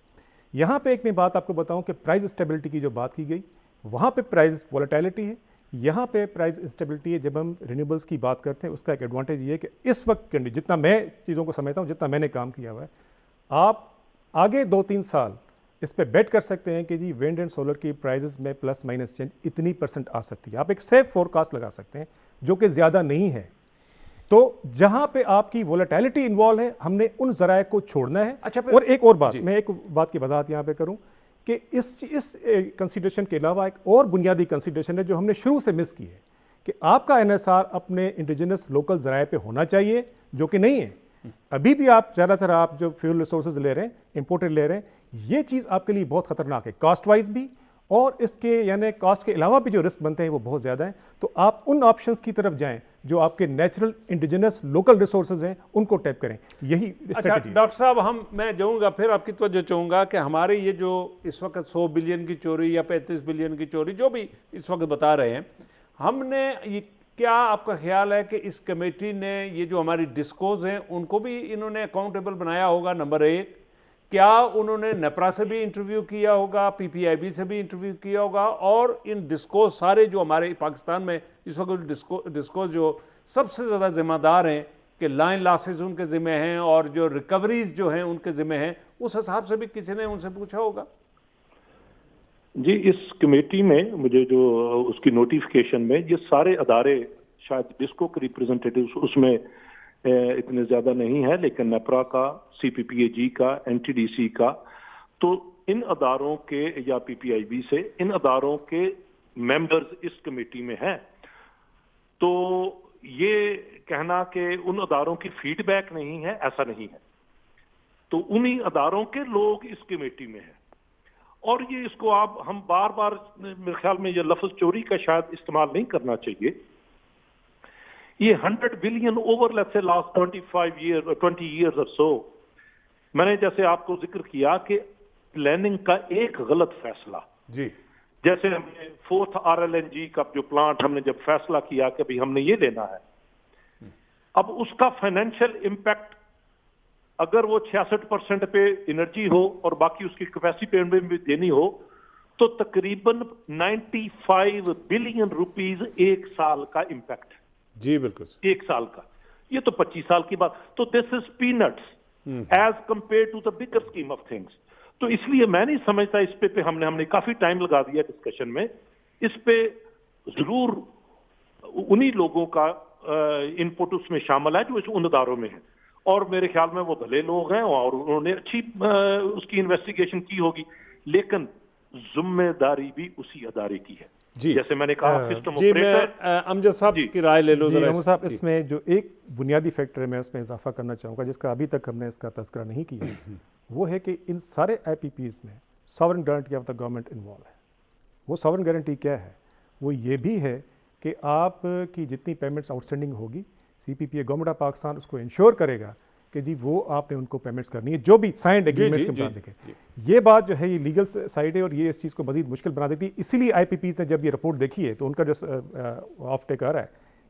یہاں پہ ایک میں بات آپ کو بتاؤں کہ پرائز اسٹیبلٹی کی جو بات کی گئی، وہاں پہ پرائز وولیٹائلٹی ہے، یہاں پہ پرائز انسٹیبلٹی ہے. جب ہم رینیوبلس کی بات کرتے ہیں اس کا ایک ایڈوانٹیج یہ ہے کہ اس وقت جتنا میں چیزوں کو سمجھتا ہوں، جتنا میں نے کام کیا ہوا ہے، آپ آگے 2-3 سال اس پہ بیٹ کر سکتے ہیں کہ جی ونڈ اینڈ سولر کی پرائزز میں پلس مائنس چینج اتنی % آ سکتی ہے. آپ ایک سیف فور کاسٹ لگا سکتے ہیں جو کہ زیادہ نہیں ہے. تو جہاں پہ آپ کی وولیٹائلٹی انوالو ہے ہم نے ان ذرائع کو چھوڑنا ہے. اچھا، اور ایک اور بات میں ایک بات کی وضاحت یہاں پہ کروں کہ اس کنسیڈریشن کے علاوہ ایک اور بنیادی کنسیڈریشن ہے جو ہم نے شروع سے مس کی ہے کہ آپ کا NSR اپنے انڈیجنس لوکل ذرائع پہ ہونا چاہیے، جو کہ نہیں ہے. ابھی بھی آپ زیادہ تر آپ جو فیول ریسورسز لے رہے ہیں، امپورٹڈ لے رہے ہیں، یہ چیز آپ کے لیے بہت خطرناک ہے کاسٹ وائز بھی، اور اس کے یعنی کاسٹ کے علاوہ بھی جو رسک بنتے ہیں وہ بہت زیادہ ہیں. تو آپ ان آپشنس کی طرف جائیں جو آپ کے نیچرل انڈیجنس لوکل ریسورسز ہیں، ان کو ٹیپ کریں. یہی اچھا ڈاکٹر صاحب، میں جاؤں گا پھر آپ کی توجہ چاہوں گا کہ ہمارے یہ جو اس وقت 100 بلین کی چوری یا 35 بلین کی چوری جو بھی اس وقت بتا رہے ہیں، ہم نے یہ کیا آپ کا خیال ہے کہ اس کمیٹی نے یہ جو ہماری ڈسکوز ہیں ان کو بھی انہوں نے اکاؤنٹیبل بنایا ہوگا؟ نمبر 1، کیا انہوں نے نیپرا سے بھی انٹرویو کیا ہوگا، PPIB سے بھی انٹرویو کیا ہوگا؟ اور ان ڈسکوز سارے جو ہمارے پاکستان میں اس وقت ڈسکوز جو سب سے زیادہ ذمہ دار ہیں کہ لائن لاسز ان کے ذمہ ہیں اور جو ریکوریز جو ہیں ان کے ذمہ ہیں، اس حساب سے بھی کسی نے ان سے پوچھا ہوگا؟ جی، اس کمیٹی میں مجھے جو اس کی نوٹیفیکیشن میں یہ سارے ادارے، شاید ڈسکو کے ریپرزنٹیٹیو اس میں اتنے زیادہ نہیں ہے، لیکن نیپرا کا، CPPAG کا، NTDC کا، تو ان اداروں کے یا PPIB سے ان اداروں کے ممبرز اس کمیٹی میں ہیں. تو یہ کہنا کہ ان اداروں کی فیڈ بیک نہیں ہے، ایسا نہیں ہے. تو انہی اداروں کے لوگ اس کمیٹی میں ہیں. اور یہ اس کو ہم بار بار میرے خیال میں یہ لفظ چوری کا شاید استعمال نہیں کرنا چاہیے. یہ 100 billion over let's say last 20 years or so. میں نے جیسے آپ کو ذکر کیا کہ پلاننگ کا ایک غلط فیصلہ، جی، جیسے ہم نے 4th RLNG کا جو پلانٹ ہم نے جب فیصلہ کیا کہ ہم نے یہ لینا ہے، اب اس کا فائنینشیل امپیکٹ اگر وہ 66% پہ انرجی ہو اور باقی اس کی کیپیسٹی پیمنٹ بھی دینی ہو تو تقریباً 95 بلین روپیز ایک سال کا امپیکٹ. جی بالکل. ایک سال کا. یہ تو 25 سال کی بات. تو this is peanuts as compare to the bigger scheme of things. تو اس لیے میں نہیں سمجھتا اس پہ ہم نے کافی ٹائم لگا دیا ڈسکشن میں. اس پہ ضرور انہی لوگوں کا ان پٹ اس میں شامل ہے جو ان اداروں میں ہیں, اور میرے خیال میں وہ بھلے لوگ ہیں اور انہوں نے اچھی اس کی انویسٹیگیشن کی ہوگی, لیکن ذمہ داری بھی اسی ادارے کی ہے. جی جیسے میں نے کہا سسٹم جی, آپریٹر. میں امجد صاحب کی رائے لے لوں ذرا. محمد صاحب, اس میں جو ایک بنیادی فیکٹر ہے میں اس میں اضافہ کرنا چاہوں گا جس کا ابھی تک ہم نے اس کا تذکرہ نہیں کیا, وہ ہے کہ ان سارے آئی پی پیز میں sovereign guarantee of the government involve ہے. وہ ساورن گارنٹی کیا ہے؟ وہ یہ بھی ہے کہ آپ کی جتنی پیمنٹس آؤٹ اسٹینڈنگ ہوگی سی پی پی اے گورنمنٹ آف پاکستان اس کو انشور کرے گا کہ جی وہ آپ نے ان کو پیمنٹس کرنی ہے جو بھی سائنڈ ایگریمنٹس کے مطابق ہے. یہ بات جو ہے یہ لیگل سائڈ ہے اور یہ اس چیز کو مزید مشکل بنا دیتی ہے. اسی لیے آئی پی پیز نے جب یہ رپورٹ دیکھی ہے تو ان کا جو آف ٹیک آ رہا ہے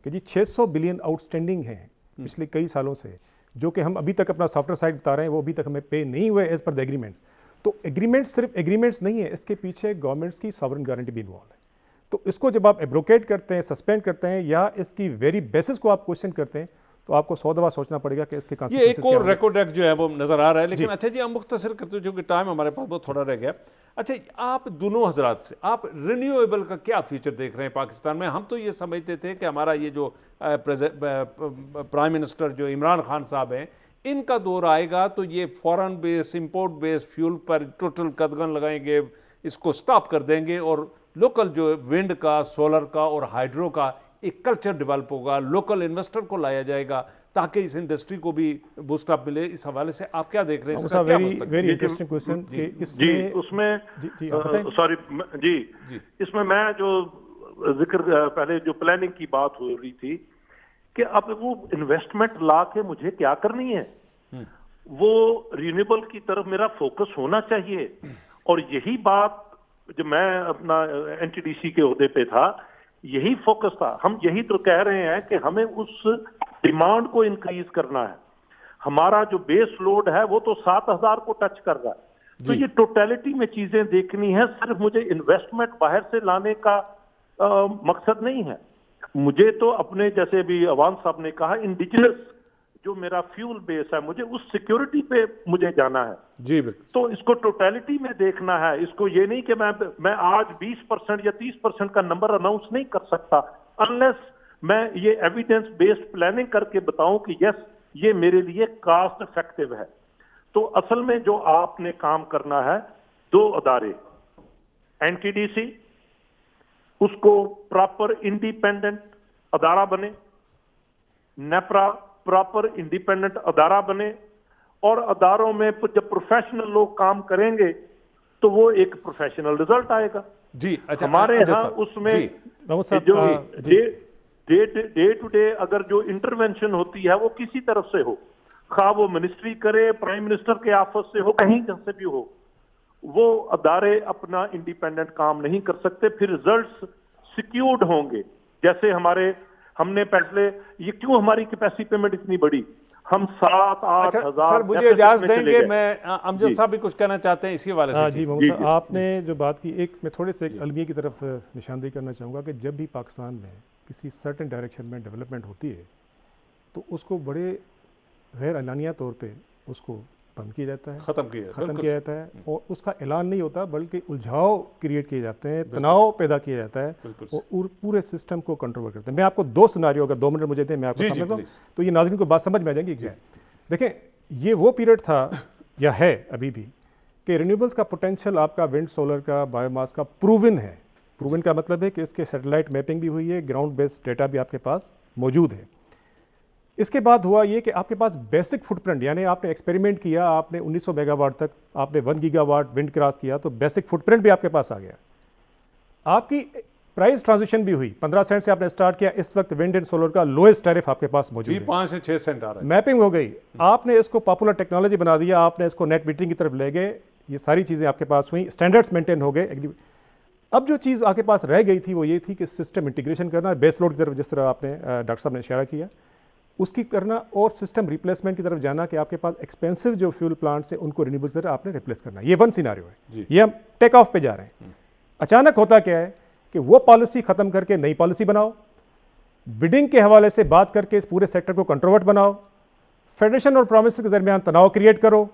کہ جی 600 بلین آؤٹ اسٹینڈنگ ہیں پچھلے کئی سالوں سے, جو کہ ہم ابھی تک اپنا سافٹ ویئر سائٹ بتا رہے ہیں وہ ابھی تک ہمیں پے نہیں ہوئے ایز پر دا ایگریمنٹس. تو ایگریمنٹس صرف ایگریمنٹس نہیں ہے, اس کے پیچھے گورنمنٹس کی ساورن گارنٹی بھی انوالو ہے. تو اس کو جب آپ ایبروکیٹ کرتے ہیں, سسپینڈ کرتے ہیں یا اس کی ویری بیسس کو آپ کوشچن کرتے ہیں تو آپ کو 100 دفعہ سوچنا پڑے گا کہ اس کے یہ ایک اور ریکارڈ ایکٹ جو ہے وہ نظر آ رہا ہے. لیکن اچھا جی ہم مختصر کرتے ہیں چونکہ ٹائم ہمارے پاس بہت تھوڑا رہ گیا. اچھا آپ دونوں حضرات سے آپ رینیویبل کا کیا فیچر دیکھ رہے ہیں پاکستان میں؟ ہم تو یہ سمجھتے تھے کہ ہمارا یہ جو پرائم منسٹر جو عمران خان صاحب ہیں ان کا دور آئے گا تو یہ فورن بیس امپورٹ بیس فیول پر ٹوٹل قدغن لگائیں گے, اس کو سٹاپ کر دیں گے, اور لوکل جو ونڈ کا, سولر کا اور ہائیڈرو کا ایک کلچر ڈیولپ ہوگا, لوکل انویسٹر کو لایا جائے گا تاکہ اس انڈسٹری کو بھی بوسٹ اپ ملے. اس حوالے سے آپ کیا دیکھ رہے ہیں؟ Very interesting question. جی اس میں سوری جی اس میں جو ذکر پہلے جو پلاننگ کی بات ہو رہی تھی کہ اب وہ انویسٹمنٹ لا کے مجھے کیا کرنی ہے, وہ رینیویبل کی طرف میرا فوکس ہونا چاہیے. اور یہی بات جب میں اپنا این ٹی ڈی سی کے عہدے پہ تھا یہی فوکس تھا. ہم یہی تو کہہ رہے ہیں کہ ہمیں اس ڈیمانڈ کو انکریز کرنا ہے. ہمارا جو بیس لوڈ ہے وہ تو 7000 کو ٹچ کر رہا ہے. تو یہ ٹوٹیلٹی میں چیزیں دیکھنی ہے, صرف مجھے انویسٹمنٹ باہر سے لانے کا مقصد نہیں ہے. مجھے تو اپنے جیسے بھی عوان صاحب نے کہا انڈیجنس جو میرا فیول بیس ہے مجھے اس سیکیورٹی پہ مجھے جانا ہے. جی بالکل. تو اس کو ٹوٹیلٹی میں دیکھنا ہے. اس کو یہ نہیں کہ میں آج 20% یا 30% کا نمبر اناؤنس نہیں کر سکتا انلیس میں یہ ایویڈنس بیسڈ پلاننگ کر کے بتاؤں کہ یس یہ میرے لیے کاسٹ افیکٹو ہے. تو اصل میں جو آپ نے کام کرنا ہے, 2 ادارے این ٹی ڈی سی اس کو پراپر انڈیپینڈنٹ ادارہ بنے, نیپرا پراپر انڈیپینڈنٹ ادارہ بنے, اور اداروں میں جب پروفیشنل لوگ کام کریں گے تو وہ ایک پروفیشنل ریزلٹ آئے گا. جی اچھا ہمارے ہاں اس میں جو ڈے ٹو ڈے اگر جو انٹرونشن ہوتی ہے وہ کسی طرف سے ہو, خواہ وہ منسٹری کرے, پرائم منسٹر کے آفس سے ہو, کہیں سے بھی ہو, وہ ادارے اپنا انڈیپینڈنٹ کام نہیں کر سکتے. پھر ریزلٹس سیکیورڈ ہوں گے. جیسے ہم نے پہلے یہ کیوں ہماری کیپیسٹی پیمنٹ اتنی بڑی, ہم 7-8 ہزار. سر مجھے اجازت دیں گے, میں امجد صاحب بھی کچھ کہنا چاہتے ہیں اسی حوالے سے. جی محمد صاحب آپ نے جو بات کی, ایک میں تھوڑے سے المیہ کی طرف نشاندہی کرنا چاہوں گا کہ جب بھی پاکستان میں کسی سرٹن ڈائریکشن میں ڈیولپمنٹ ہوتی ہے تو اس کو بڑے غیر اعلانیہ طور پہ اس کو بند کیا جاتا ہے, ختم کیا جاتا ہے, اور اس کا اعلان نہیں ہوتا بلکہ الجھاؤ کریٹ کیے جاتے ہیں, تناؤ پیدا کیا جاتا ہے اور پورے سسٹم کو کنٹرول کرتے ہیں. میں آپ کو 2 سیناریو اگر 2 منٹ مجھے دیں میں آپ کو سمجھ دوں تو یہ ناظرین کو بات سمجھ میں آ جائیں گی. دیکھیں یہ وہ پیریڈ تھا یا ہے ابھی بھی کہ رینیویبلس کا پوٹینشیل آپ کا ونڈ, سولر کا, بایو ماس کا پروون ہے. پروون کا مطلب ہے کہ اس کے سیٹلائٹ میپنگ بھی ہوئی ہے, گراؤنڈ بیس ڈیٹا بھی آپ کے پاس موجود ہے. اس کے بعد ہوا یہ کہ آپ کے پاس بیسک فٹ پرنٹ, یعنی آپ نے ایکسپیریمنٹ کیا, آپ نے 1900 میگا واٹ تک آپ نے 1 گیگا واٹ ونڈ کراس کیا, تو بیسک فٹ پرنٹ بھی آپ کے پاس آ گیا. آپ کی پرائز ٹرانزیشن بھی ہوئی, 15 سینٹ سے آپ نے اسٹارٹ کیا, اس وقت ونڈ اینڈ سولر کا لوئسٹ ٹیرف آپ کے پاس موجود ہے, 5 سے 6 سینٹ آ رہا ہے. میپنگ ہو گئی, آپ نے اس کو پاپولر ٹیکنالوجی بنا دیا, آپ نے اس کو نیٹ میٹرنگ کی طرف لے گئے, یہ ساری چیزیں آپ کے پاس ہوئیں, اسٹینڈرڈس مینٹین ہو گئے. اب جو چیز آپ کے پاس رہ گئی تھی وہ یہ تھی کہ سسٹم انٹیگریشن کرنا, بیس لوڈ کی طرف جس طرح آپ نے ڈاکٹر صاحب نے اشارہ کیا, اس کی کرنا اور سسٹم ریپلیسمنٹ کی طرف جانا کہ آپ کے پاس ایکسپینسو جو فیول پلانٹس ہیں ان کو رینیویبل سے آپ نے ریپلیس کرنا. یہ ون سیناریو ہے, یہ ہم ٹیک آف پہ جا رہے ہیں. اچانک ہوتا کیا ہے کہ وہ پالیسی ختم کر کے نئی پالیسی بناؤ, بڈنگ کے حوالے سے بات کر کے اس پورے سیکٹر کو کنٹروورٹ بناؤ, فیڈریشن اور پرومس کے درمیان تناؤ کریٹ کرو,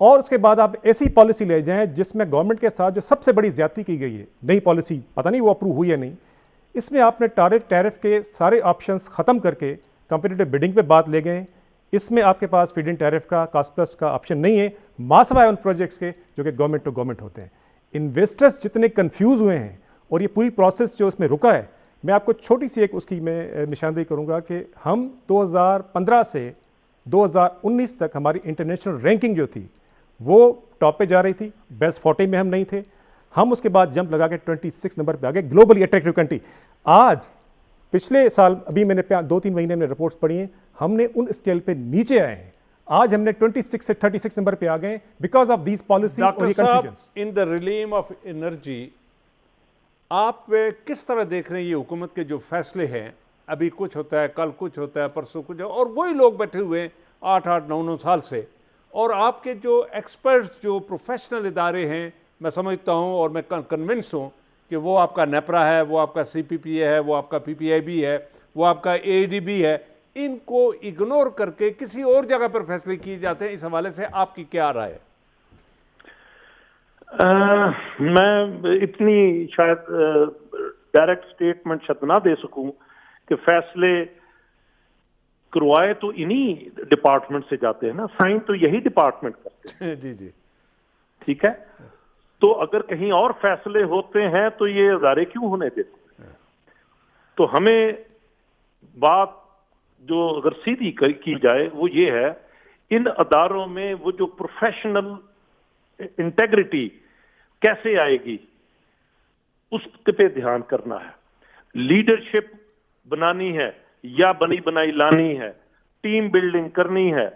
اور اس کے بعد آپ ایسی پالیسی لے جائیں جس میں گورنمنٹ کے ساتھ جو سب سے بڑی زیادتی کی گئی ہے, نئی پالیسی پتہ نہیں وہ اپروو ہوئی یا نہیں, اس میں آپ نے ٹیرف کے سارے آپشنز ختم کر کے کمپٹیٹو بڈنگ پہ بات لے گئے. اس میں آپ کے پاس فیڈ ان ٹیرف کا, کاسٹ پلس کا آپشن نہیں ہے, ماسوائے ان پروجیکٹس کے جو کہ گورنمنٹ ٹو گورنمنٹ ہوتے ہیں. انویسٹرز جتنے کنفیوز ہوئے ہیں اور یہ پوری پروسیس جو اس میں رکا ہے, میں آپ کو چھوٹی سی ایک اس کی میں نشاندہی کروں گا کہ ہم 2015 سے 2019 تک ہماری انٹرنیشنل رینکنگ جو تھی وہ ٹاپ پہ جا رہی تھی, بیسٹ 40 میں ہم نہیں تھے. ہم اس کے بعد جمپ لگا کے 26 نمبر پہ آ گئے, گلوبلی اٹریکٹیو کنٹری. آج پچھلے سال ابھی میں نے 2-3 مہینے میں رپورٹس پڑھی ہیں, ہم نے ان اسکیل پہ نیچے آئے ہیں. آج ہم نے 26 سے 36 نمبر پہ آ گئے بیکاز آف دیز پالیسیز اور یہ confusions. In the realm of energy آپ کس طرح دیکھ رہے ہیں یہ حکومت کے جو فیصلے ہیں, ابھی کچھ ہوتا ہے, کل کچھ ہوتا ہے, پرسوں کچھ, اور وہی لوگ بیٹھے ہوئے ہیں 8-9 سال سے, اور آپ کے جو ایکسپرٹس جو پروفیشنل ادارے ہیں, میں سمجھتا ہوں اور میں کنونس ہوں کہ وہ آپ کا نیپرا ہے, وہ آپ کا سی پی پی اے ہے, وہ آپ کا پی پی آئی بی ہے, وہ آپ کا اے ڈی بی ہے, ان کو اگنور کر کے کسی اور جگہ پر فیصلے کیے جاتے ہیں. اس حوالے سے آپ کی کیا رائے ہے؟ میں اتنی شاید ڈائریکٹ سٹیٹمنٹ شاید نہ دے سکوں کہ فیصلے کروائے تو انہی ڈپارٹمنٹ سے جاتے ہیں نا, سائن تو یہی ڈپارٹمنٹ کرتے ہیں. جی جی ٹھیک ہے, تو اگر کہیں اور فیصلے ہوتے ہیں تو یہ ادارے کیوں ہونے دیتے ہیں؟ تو ہمیں بات جو اگر سیدھی کی جائے وہ یہ ہے, ان اداروں میں وہ جو پروفیشنل انٹیگریٹی کیسے آئے گی اس پہ دھیان کرنا ہے. لیڈرشپ بنانی ہے یا بنی بنائی لانی ہے, ٹیم بلڈنگ کرنی ہے,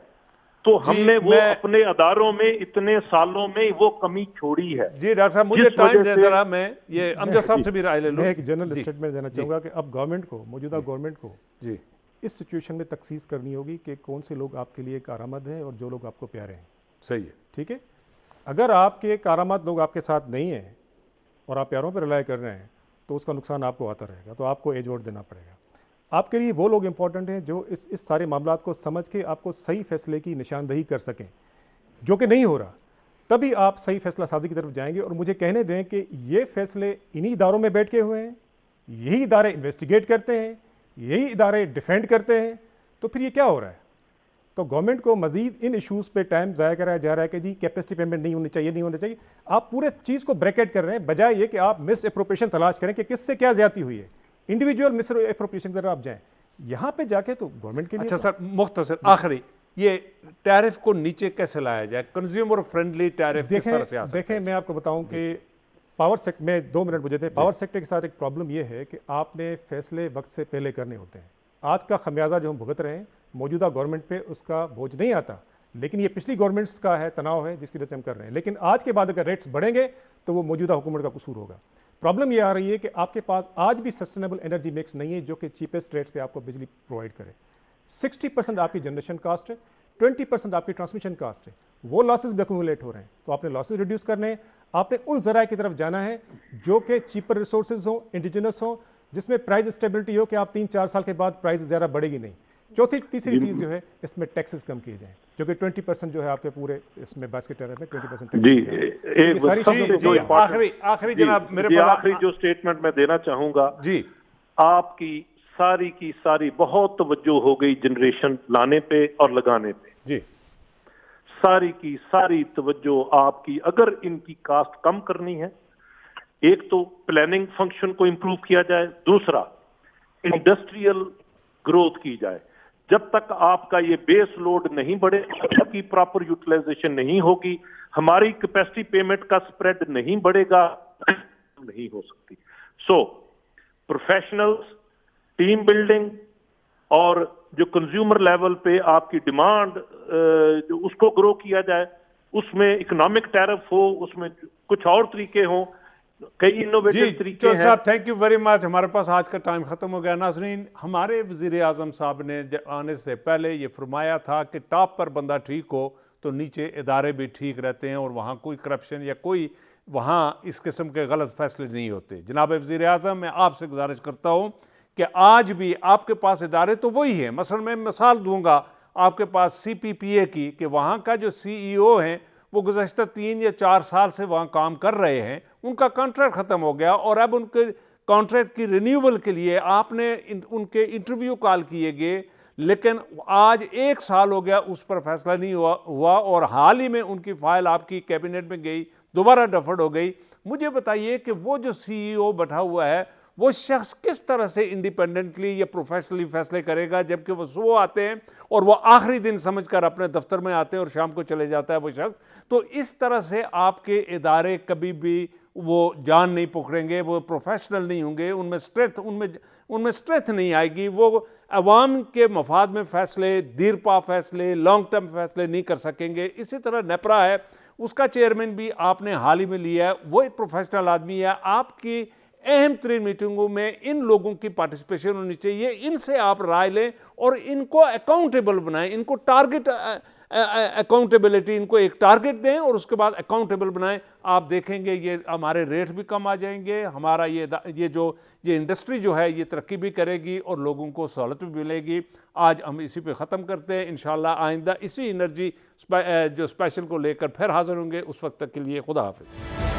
تو ہم نے وہ اپنے اداروں میں اتنے سالوں میں وہ کمی چھوڑی ہے. جی ڈاکٹر صاحب مجھے ٹائم دے ذرا, میں یہ امجد صاحب سے بھی رائے لے لوں. میں ایک جنرل اسٹیٹمنٹ دینا چاہوں گا کہ اب گورنمنٹ کو, موجودہ گورنمنٹ کو جی اس سچویشن میں تخصیص کرنی ہوگی کہ کون سے لوگ آپ کے لیے کارآمد ہیں اور جو لوگ آپ کو پیارے ہیں. صحیح ہے, ٹھیک ہے. اگر آپ کے کارآمد لوگ آپ کے ساتھ نہیں ہیں اور آپ پیاروں پہ ریلائی کر رہے ہیں تو اس کا نقصان آپ کو آتا رہے گا, تو آپ کو ایج ووٹ دینا پڑے گا. آپ کے لیے وہ لوگ امپورٹنٹ ہیں جو اس سارے معاملات کو سمجھ کے آپ کو صحیح فیصلے کی نشاندہی کر سکیں, جو کہ نہیں ہو رہا. تبھی آپ صحیح فیصلہ سازی کی طرف جائیں گے. اور مجھے کہنے دیں کہ یہ فیصلے انہی اداروں میں بیٹھ کے ہوئے ہیں, یہی ادارے انویسٹیگیٹ کرتے ہیں, یہی ادارے ڈیفینڈ کرتے ہیں, تو پھر یہ کیا ہو رہا ہے؟ تو گورنمنٹ کو مزید ان ایشوز پہ ٹائم ضائع کرایا جا رہا ہے کہ جی کیپیسٹی پیمنٹ نہیں ہونی چاہیے, نہیں ہونا چاہیے. آپ پورے چیز کو بریکٹ کر رہے ہیں بجائے یہ کہ آپ مس اپروپریشن تلاش کریں کہ کس سے کیا زیادتی ہوئی ہے. انڈیویجول مس اپروپریشن کی طرف آپ جائیں, یہاں پہ جا کے تو گورنمنٹ کے لیے. اچھا سر مختصر آخری, یہ ٹیرف کو نیچے کیسے لایا جائے, کنزیومر فرینڈلی ٹیرف کس طرح سے آ سکتا ہے؟ دیکھیں میں آپ کو بتاؤں کہ پاور سیکٹر میں 2 منٹ مجھے دیں. پاور سیکٹر کے ساتھ ایک پرابلم یہ ہے کہ آپ نے فیصلے وقت سے پہلے کرنے ہوتے ہیں. آج کا خمیازہ جو ہم بھگت رہے ہیں موجودہ گورنمنٹ پہ اس کا بوجھ نہیں آتا, لیکن یہ پچھلی گورنمنٹس کا ہے تناؤ ہے جس کی وجہ سے ہم کر رہے ہیں. لیکن آج کے بعد اگر ریٹس بڑھیں گے تو وہ موجودہ حکومت کا قصور ہوگا. پرابلم یہ آ رہی ہے کہ آپ کے پاس آج بھی سسٹینیبل انرجی مکس نہیں ہے جو کہ چیپسٹ ریٹس پہ آپ کو بجلی پرووائڈ کرے. 60% آپ کی جنریشن کاسٹ ہے, 20% آپ کی ٹرانسمیشن کاسٹ ہے. وہ لاسز بھی ایکومولیٹ ہو رہے ہیں, تو آپ نے لاسز ریڈیوس کرنے ہیں. آپ نے ان ذرائع کی طرف جانا ہے جو کہ چیپر ریسورسز ہوں, انڈیجنس ہوں, جس میں پرائز اسٹیبلٹی ہو کہ آپ 3-4 سال کے بعد پرائز زیادہ بڑھے گی نہیں. تیسری چیز جو ہے اس میں ٹیکسز کم کیے جائیں جو کہ 20% جو ہے آپ کے پورے اس میں باسکٹ ٹیرف میں 20% جی آخری جناب میرے پاس آخری جو سٹیٹمنٹ میں دینا چاہوں گا, جی آپ کی ساری بہت توجہ ہو گئی جنریشن لانے پہ اور لگانے پہ. جی ساری کی ساری توجہ آپ کی, اگر ان کی کاسٹ کم کرنی ہے, ایک تو پلاننگ فنکشن کو امپروو کیا جائے, دوسرا انڈسٹریل گروتھ کی جائے. جب تک آپ کا یہ بیس لوڈ نہیں بڑھے, آپ کی پراپر یوٹیلائزیشن نہیں ہوگی, ہماری کیپیسٹی پیمنٹ کا سپریڈ نہیں بڑھے گا, نہیں ہو سکتی. سو پروفیشنلز, ٹیم بلڈنگ اور جو کنزیومر لیول پہ آپ کی ڈیمانڈ جو اس کو گرو کیا جائے, اس میں اکنامک ٹیرف ہو, اس میں کچھ اور طریقے ہوں, کئی انوویٹو جی طریقے چودھری ہیں. صاحب تھینک یو ویری مچ. ہمارے پاس آج کا ٹائم ختم ہو گیا. ناظرین, ہمارے وزیر اعظم صاحب نے آنے سے پہلے یہ فرمایا تھا کہ ٹاپ پر بندہ ٹھیک ہو تو نیچے ادارے بھی ٹھیک رہتے ہیں اور وہاں کوئی کرپشن یا کوئی وہاں اس قسم کے غلط فیصلے نہیں ہوتے. جناب وزیر اعظم, میں آپ سے گزارش کرتا ہوں کہ آج بھی آپ کے پاس ادارے تو وہی ہیں. مثلا میں مثال دوں گا آپ کے پاس سی پی پی اے کی, کہ وہاں کا جو سی ای او ہیں وہ گزشتہ 3 یا 4 سال سے وہاں کام کر رہے ہیں. ان کا کانٹریکٹ ختم ہو گیا اور اب ان کے کانٹریکٹ کی رینیول کے لیے آپ نے ان کے انٹرویو کال کیے گئے, لیکن آج 1 سال ہو گیا اس پر فیصلہ نہیں ہوا اور حال ہی میں ان کی فائل آپ کی کیبنٹ میں گئی, دوبارہ ڈفرڈ ہو گئی. مجھے بتائیے کہ وہ جو سی ای او بیٹھا ہوا ہے وہ شخص کس طرح سے انڈیپینڈنٹلی یا پروفیشنلی فیصلے کرے گا, جبکہ وہ صبح آتے ہیں اور وہ آخری دن سمجھ کر اپنے دفتر میں آتے ہیں اور شام کو چلے جاتا ہے وہ شخص. تو اس طرح سے آپ کے ادارے کبھی بھی وہ جان نہیں پکڑیں گے, وہ پروفیشنل نہیں ہوں گے, ان میں اسٹرینتھ نہیں آئے گی, وہ عوام کے مفاد میں فیصلے, دیرپا فیصلے, لانگ ٹرم فیصلے نہیں کر سکیں گے. اسی طرح نیپرا ہے, اس کا چیئرمین بھی آپ نے حال ہی میں لیا ہے, وہ ایک پروفیشنل آدمی ہے. آپ کی اہم ترین میٹنگوں میں ان لوگوں کی پارٹیسپیشن ہونی چاہیے, ان سے آپ رائے لیں اور ان کو اکاؤنٹیبل بنائیں, ان کو ٹارگٹ اکاؤنٹیبلٹی, ان کو ایک ٹارگٹ دیں اور اس کے بعد اکاؤنٹیبل بنائیں. آپ دیکھیں گے یہ ہمارے ریٹ بھی کم آ جائیں گے, ہمارا یہ انڈسٹری جو ہے یہ ترقی بھی کرے گی اور لوگوں کو سہولت بھی ملے گی. آج ہم اسی پہ ختم کرتے ہیں. انشاءاللہ آئندہ اسی انرجی جو اسپیشل کو لے کر پھر حاضر ہوں گے. اس وقت تک کے لیے خدا حافظ.